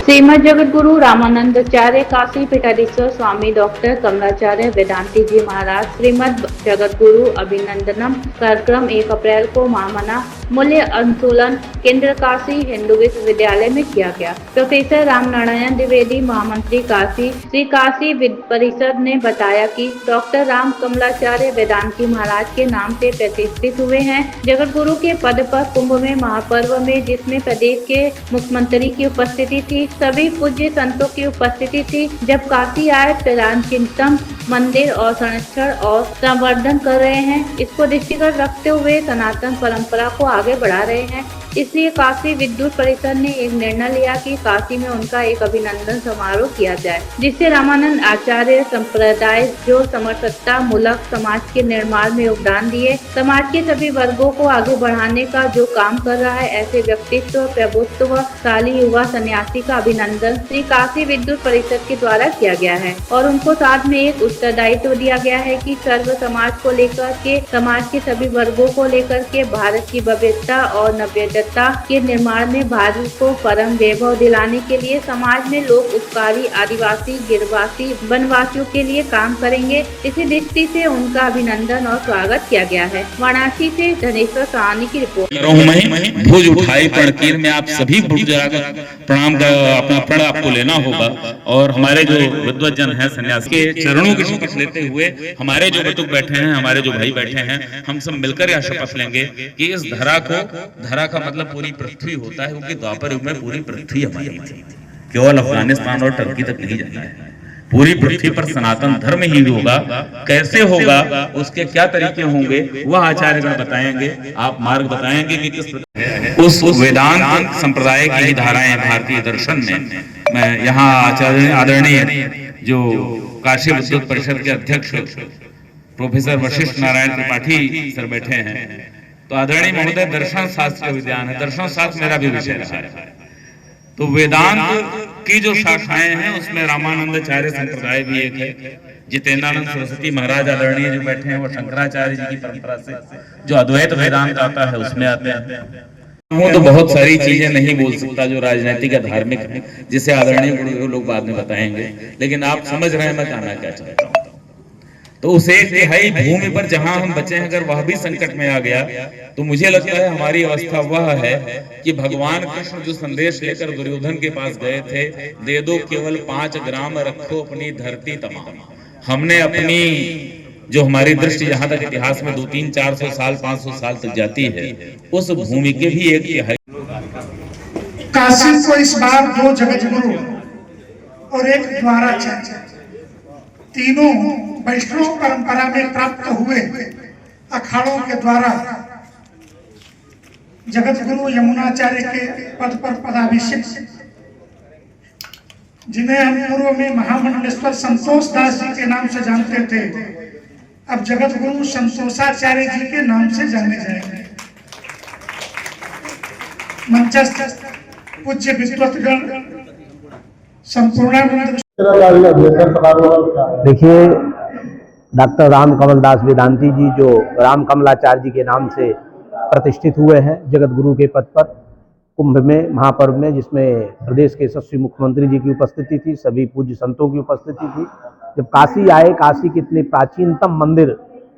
श्रीमद जगतगुरु रामानंदाचार्य काशी पीठाधीश्वर स्वामी डॉक्टर कमलाचार्य वेदांती जी महाराज श्रीमद जगतगुरु अभिनंदनम कार्यक्रम 1 अप्रैल को महामना मूल्य अनुकूलन केंद्र काशी हिंदू विश्वविद्यालय में किया गया। प्रोफेसर रामनारायण द्विवेदी महामंत्री काशी श्री काशी परिषद ने बताया कि डॉक्टर राम कमलाचार्य वेदांती महाराज के नाम से प्रतिष्ठित हुए हैं। जगतगुरु के पद पर कुंभ में महापर्व में जिसमें प्रदेश के मुख्यमंत्री की उपस्थिति थी, सभी पूज्य संतों की उपस्थिति थी। जब काशी आए प्रधान चिंतन मंदिर और संरक्षण और संवर्धन कर रहे हैं। इसको दृष्टिगत रखते हुए सनातन परंपरा को आगे बढ़ा रहे हैं। इसलिए काशी विद्युत परिषद ने एक निर्णय लिया कि काशी में उनका एक अभिनंदन समारोह किया जाए, जिससे रामानंद आचार्य संप्रदाय जो समरसत्ता मूलक समाज के निर्माण में योगदान दिए, समाज के सभी वर्गों को आगे बढ़ाने का जो काम कर रहा है, ऐसे व्यक्तित्व प्रभुत्वशाली युवा सन्यासी का अभिनंदन श्री काशी विद्युत परिषद के द्वारा किया गया है और उनको साथ में एक उत्तरदायित्व दिया गया है कि सर्व समाज को लेकर के, समाज के सभी वर्गों को लेकर के भारत की भव्यता और नव्यता के निर्माण में भारत को परम वैभव दिलाने के लिए समाज में लोग उपकारी आदिवासी गिरवासी वनवासियों के लिए काम करेंगे। इसी दृष्टि से उनका अभिनंदन और स्वागत किया गया है। वाराणसी से धनेश्वर सहानी की रिपोर्ट। भुज उठाई प्रणकीर में आप सभी प्रणाम का अपना प्रण आपको लेना होगा और हमारे जो विद्वज्जन है सन्यासी के चरणों की शपथ लेते हुए हमारे जो बटुक बैठे हैं, हमारे जो भाई बैठे हैं, हम सब मिलकर यह शपथ लेंगे कि इस धरा का मतलब पूरी पृथ्वी होता है, क्योंकि द्वापर युग में पूरी पृथ्वी हमारी थी, केवल अफगानिस्तान और टर्की तक नहीं जाना है। पूरी पृथ्वी पर सनातन धर्म ही होगा। कैसे होगा, उसके क्या तरीके होंगे, वह आचार्यगण बताएंगे। आप मार्ग बताएंगे कि किस प्रकार उस वेदांत संप्रदाय की ही धाराएं भारतीय दर्शन में। मैं यहाँ आचार्य आदरणीय जो काशी विद्युत परिषद के अध्यक्ष प्रोफेसर वशिष्ठ नारायण त्रिपाठी सर बैठे हैं, तो आदरणीय महोदय दर्शन शास्त्र का विद्वान है, दर्शन शास्त्र मेरा भी विषय रहा है। तो वेदांत की जो शाखाएं हैं उसमें रामानंदाचार्य संप्रदाय भी एक है। जितेंद्रानंद सरस्वती महाराज आदरणीय जो बैठे हैं वो शंकराचार्य जी की परंपरा से जो अद्वैत वेदांत आता है उसमें आते हैं। वो तो बहुत सारी चीजें नहीं बोल सकता जो राजनीतिक या धार्मिक है, जिसे आदरणीय लोग बाद में बताएंगे, लेकिन आप समझ रहे हैं मैं कहना क्या चाहता हूँ। तो उस एक तिहाई भूमि पर जहां हम बचे हैं, अगर वह भी संकट में आ गया तो मुझे लगता है हमारी अवस्था वह है कि भगवान कृष्ण जो संदेश लेकर दुर्योधन के पास गए थे, दे दो केवल 5 ग्राम रखो अपनी धरती तमाम। हमने अपनी जो हमारी दृष्टि जहां तक इतिहास में 200-400 साल 500 साल तक जाती है, उस भूमि के भी एक तिहाई काशी को इस बार 2 जगतगुरु और एक द्वाराचार्य तीनों वैष्णव परंपरा में प्राप्त हुए अखाड़ों के द्वारा जगतगुरु यमुनाचार्य के पद पर पदाभिषेक, जिन्हें हम पूर्व में महामंडलेश्वर संतोष दास जी के नाम से जानते थे, अब जगतगुरु संतोषाचार्य जी के नाम से जाने जाएंगे। मंचस्थ पूज्य विद्वत्गण संपूर्णानंद। देखिए, डॉक्टर राम कमल दास वेदांती जी जो राम कमलाचार्य जी के नाम से प्रतिष्ठित हुए हैं जगत गुरु के पद पर कुंभ में महापर्व में, जिसमें प्रदेश के यशस्वी मुख्यमंत्री जी की उपस्थिति थी, सभी पूज्य संतों की उपस्थिति थी। जब काशी आए, काशी के इतने प्राचीनतम मंदिर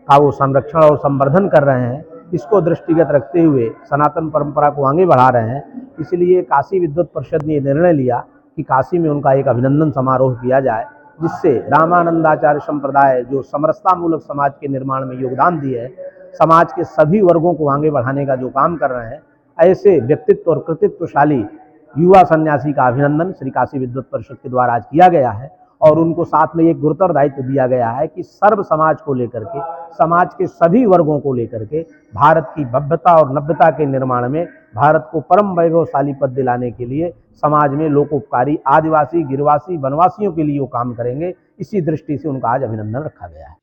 का वो संरक्षण और संवर्धन कर रहे हैं, इसको दृष्टिगत रखते हुए सनातन परंपरा को आगे बढ़ा रहे हैं। इसलिए काशी विद्युत परिषद ने निर्णय लिया कि काशी में उनका एक अभिनंदन समारोह किया जाए, जिससे रामानंदाचार्य संप्रदाय जो समरसता मूलक समाज के निर्माण में योगदान दिए है, समाज के सभी वर्गों को आगे बढ़ाने का जो काम कर रहे हैं, ऐसे व्यक्तित्व और कृतित्वशाली युवा सन्यासी का अभिनंदन श्री काशी विद्युत परिषद के द्वारा आज किया गया है और उनको साथ में एक गुरुतर दायित्व दिया गया है कि सर्व समाज को लेकर के, समाज के सभी वर्गों को लेकर के भारत की भव्यता और नव्यता के निर्माण में, भारत को परम वैभवशाली पद दिलाने के लिए समाज में लोकोपकारी आदिवासी गिरवासी वनवासियों के लिए वो काम करेंगे। इसी दृष्टि से उनका आज अभिनंदन रखा गया है।